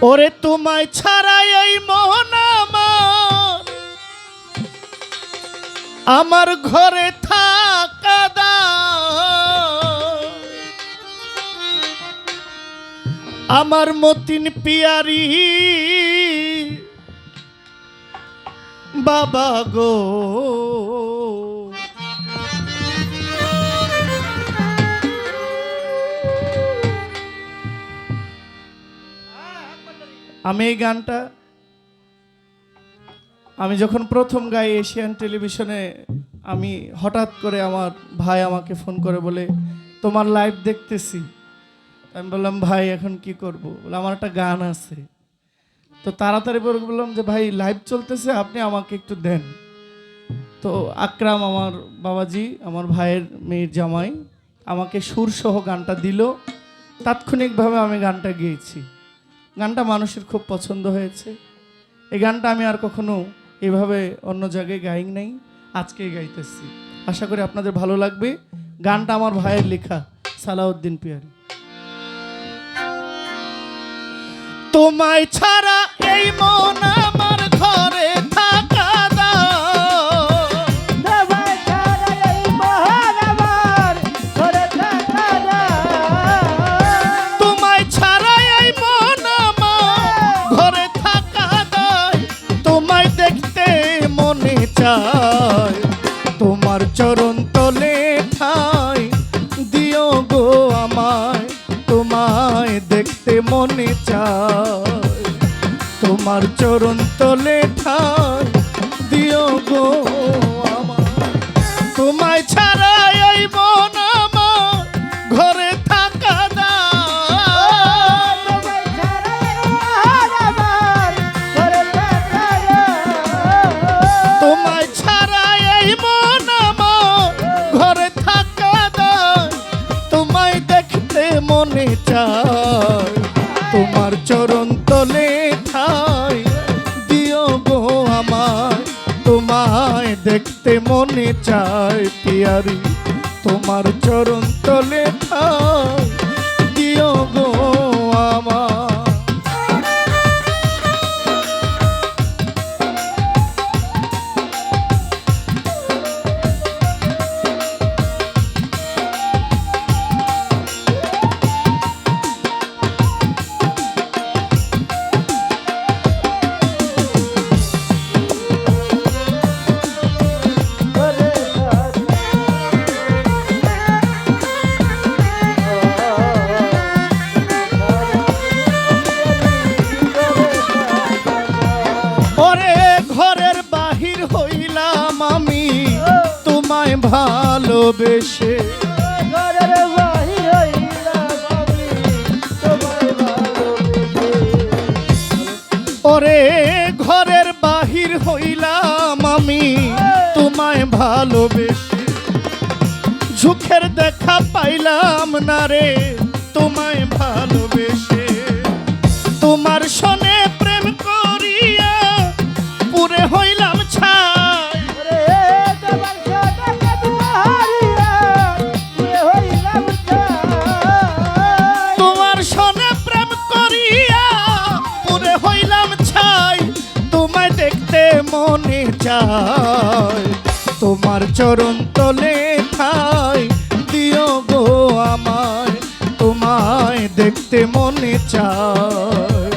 ওরে তোমায় ছাড়াই এই মন আমার ঘরে থাকা দাও, আমার মতিন পিয়ারি বাবা গো। আমি এই গানটা আমি যখন প্রথম গাই এশিয়ান টেলিভিশনে, আমি হঠাৎ করে আমার ভাই আমাকে ফোন করে বলে তোমার লাইভ দেখতেছি। আমি বললাম ভাই এখন কি করব, বলে আমার একটা গান আছে। তো তাড়াতাড়ি বললাম যে ভাই লাইভ চলতেছে, আপনি আমাকে একটু দেন। তো আকরাম আমার বাবাজি, আমার ভাইয়ের মেয়ের জামাই, আমাকে সুরসহ গানটা দিল। তাৎক্ষণিকভাবে আমি গানটা গেয়েছি। গানটা মানুষের খুব পছন্দ হয়েছে। এই গানটা আমি আর কখনো এভাবে অন্য জায়গায় গাই নাই, আজকেই গাইতেছি। আশা করি আপনাদের ভালো লাগবে। গানটা আমার ভাইয়ের লেখা, সালাউদ্দিন পিয়ারি। তোমায় ছাড়া এই মন আমার ঘরে থাকা দাও, তোমায় ছাড়া এই মন আমার ঘরে থাকা দাও, তোমায় ছাড়া এই মন আমার ঘরে থাকা দাও, তোমায় দেখতে মনে চায়, তোমার চরণ তলে ঠাই দিও গো আমায়, তোমায় দেখতে মনে চায়, তোমার চরণ তলে ঠাই দিও গো আমায়। তোমায় ছাড়া এই মন আমার ঘরে থাকা দাও, তোমায় ছাড়া এই মন আমার ঘরে থাকা দাও, তোমায় ছাড়া এই মন আমার ঘরে থাকা দাও, তোমায় দেখতে মনে চায়, তোমার চরণ তলে ঠাই দিও গো আমায়, তোমায় দেখতে মনে চায় পিয়ারি, তোমার চরণ তলে ঠাই দিও গো আমায়। ঘরে ওরে ঘরের বাহির হইলাম আমি তোমায় ভালোবেসে, ঘরের বাহির হইলাম আমি তোমায় ভালোবেসে, ওরে ঘরের বাহির হইলাম আমি তোমায় ভালোবেসে, ঝুঁকের দেখা পাইলাম না রে তোমায় ভালোবেসে, তোমার সনে প্রেম করিয়া পুরে হইলাম ছাই, ওরে তোমার সাথে দুহারিয়া পুরে হইলাম ছাই, তোমার সনে প্রেম করিয়া পুরে হইলাম ছাই, তোমায় দেখতে মনে চায়, তোমার চরণ তলে ঠাই দিও গো আমায়, তোমায় দেখতে মনে চায়,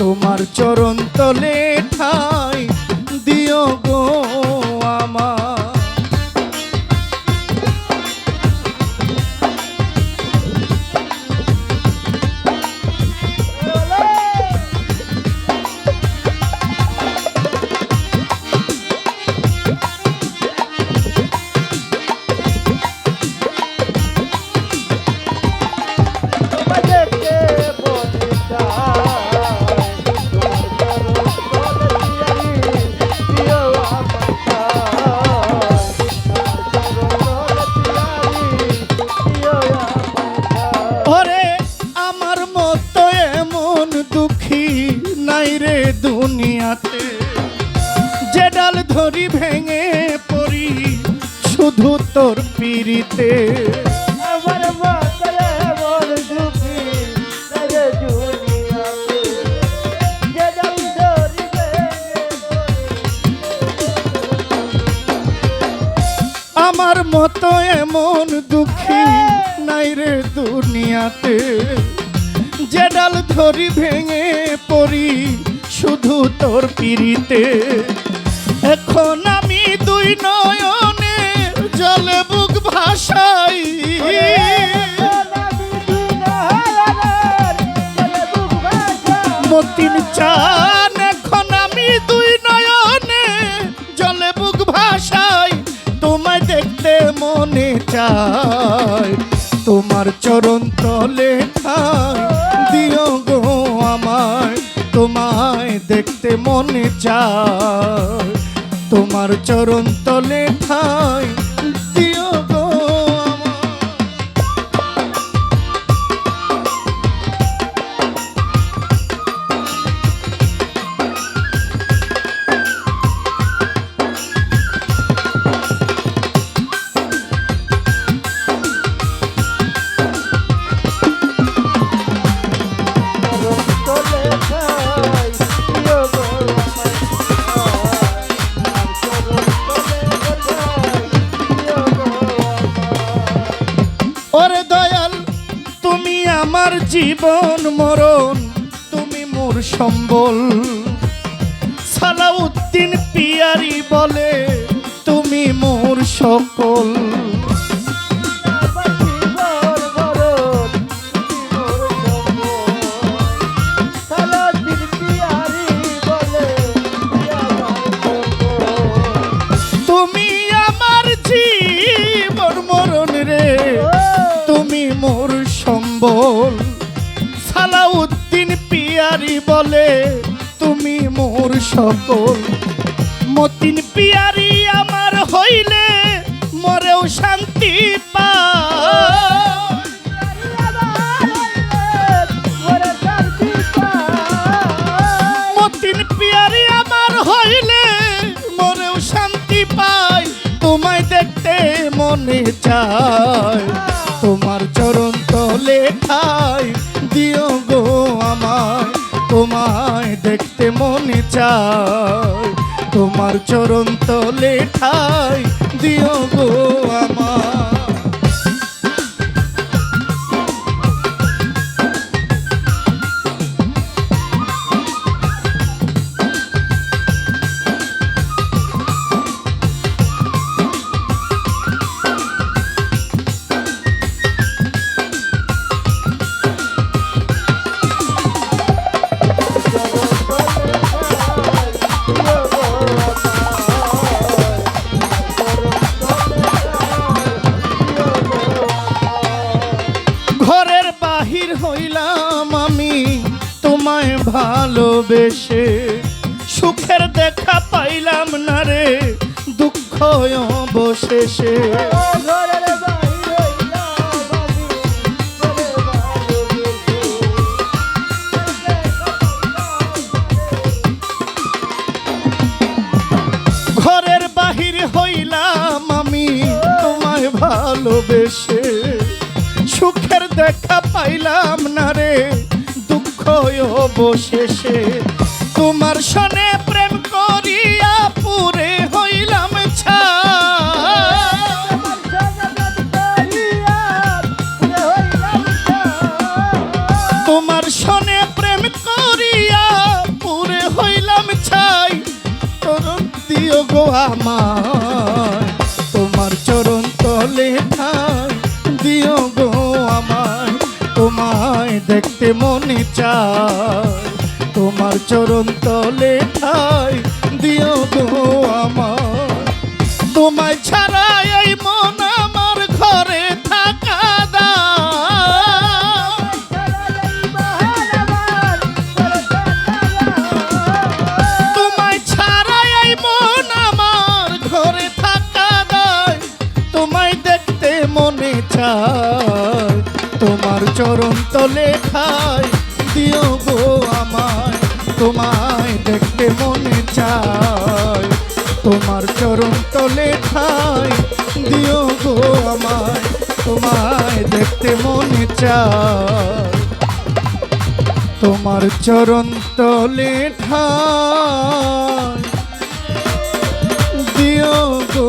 তোমার চরণ তলে ঠাই দিও গো আমায়। তোমায় দেখতে মনে চায়, তোমার চরণ তলে দিও আমার ছায়, তোমার চরণ তলে দিও আমার ছায়। ওরে আমার মতো এমন দুঃখী নাই রে দুনিয়াতে, যে ডাল ধরি ভেঙে পড়ি শুধু তোর পিরিতে, আমার মাথায় এমন দুঃখী নাই রে দুনিয়াতে, মতো এমন দুঃখী নাই রে দুনিয়াতে, যে ডাল ধরি ভেঙে পড়ি শুধু তোর পিড়িতে। এখন আমি দুই নয়নে জলে বুক ভাসাই, মতিন চান এখন আমি দুই নয়নে জলে বুক ভাসাই। তোমায় দেখতে মনে চায়, তোমার চরণ তলে ঠাই দিও গো আমায়। তোমায় দেখতে মনে চায়, তোমার চরণ তলে ঠাই দিও গো আমায়। ওরে দয়াল তুমি আমার জীবন মরণ, তুমি মোর সম্বল। সালাউদ্দিন পিয়ারি বলে তুমি মোর সকল। তুমি আমার জীবন মরণ রে, তুমি মোর সম্বল। সালাউদ্দিন পিয়ারি বলে তুমি মোর সকল। মতিন পিয়ারি আমার হইলে মরেও শান্তি পায়, মতিন পিয়ারি আমার হইলে মরেও শান্তি পায়। তোমায় দেখতে মনে চায়, তোমার চরণ তলে ঠাই দিও গো আমায়। তোমায় দেখতে মনে চায়, তোমার চরণ তলে ঠাই দিও গো আমায়। ঘরের বাহির হইলাম আমি তোমায় ভালোবেসে, সুখের দেখা পাইলাম না রে দুঃখ অবশেষে। ঘরের বাহির হইলাম আমি তোমায় ভালোবেসে, সুখের দেখা পাইলাম না রে দুঃখ অবশেষে। তোমার সনে প্রেম করিয়া পুরে হইলাম ছাই, তোমার সনে প্রেম করিয়া পুরে হইলাম ছাই। চরণ দিও গো আমায়, তোমার চরণ তলে ঠাই দিও গো আমায়। তোমায় দেখতে মনে চায়, তোমার চরণ তলে ঠাই দিও গো আমায়। তোমায় ছাড়া এই মন আমার ঘরে থাকা দায়, তোমায় ছাড়া এই মন আমার ঘরে থাকা দায়। তোমায় দেখতে মনে চায়, তোমার চরণ তলে ঠাই দিও গো আমায়। তোমায় দেখতে মনে চায়, তোমার চরণ তলে ঠাই দিও গো আমায়। তোমায় দেখতে মনে চায়, তোমার চরণ তলে ঠাই দিও গো